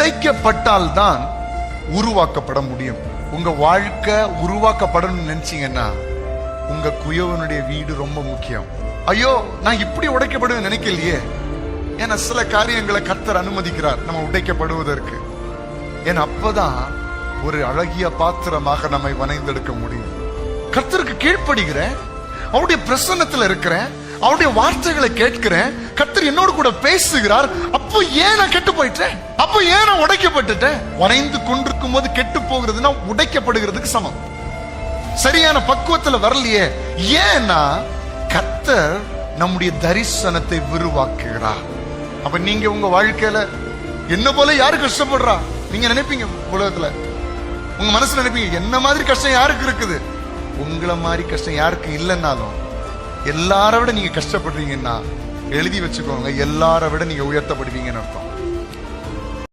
உடைக்கப்பட்டால் தான் உருவாக்கப்பட முடியும். உங்க வாழ்க்கை உருவாக்கப்படணும்னு நினைச்சீங்கன்னா உங்க குயவனுடைய வீடு ரொம்ப முக்கியம். ஐயோ நான் இப்படி உடைக்கப்படுவேன் நினைக்கலையே, ஏன்னா சில காரியங்களை கர்த்தர் அனுமதிக்கிறார் நம்ம உடைக்கப்படுவதற்கு. ஏன்னா அப்பதான் ஒரு அழகிய பாத்திரமாக நம்மை வனைந்தெடுக்க முடியும். கர்த்தருக்கு கீழ்ப்படுகிறேன், அவருடைய பிரசன்னத்துல இருக்கிறேன், அவருடைய வார்த்தைகளை கேட்கிறேன், கர்த்தர் என்னோடு கூட பேசுகிறார். அப்போ ஏன் நான் கெட்டு போயிட்டேன்? அப்போ ஏன் நான் உடைக்கப்பட்டுட்டேன்? வரைந்து கொண்டிருக்கும் போது கெட்டு போகிறதுனா உடைக்கப்படுகிறதுக்கு சமம். சரியான பக்குவத்துல வரலையே, ஏன்னா கர்த்தர் நம்முடைய தரிசனத்தை விரிவாக்குகிறார். அப்ப நீங்க உங்க வாழ்க்கையில என்ன போல யாரு கஷ்டப்படுறா நீங்க நினைப்பீங்க? உலகத்துல உங்க மனசுல நினைப்பீங்க என்ன மாதிரி கஷ்டம் யாருக்கு இருக்குது? உங்களை மாதிரி கஷ்டம் யாருக்கு இல்லைன்னாலும் எல்லாரை விட நீங்க கஷ்டப்படுறீங்கன்னா எழுதி வச்சுக்கோங்க, எல்லாரை விட நீங்க உயர்த்தப்படுவீங்கன்னு அர்த்தம்.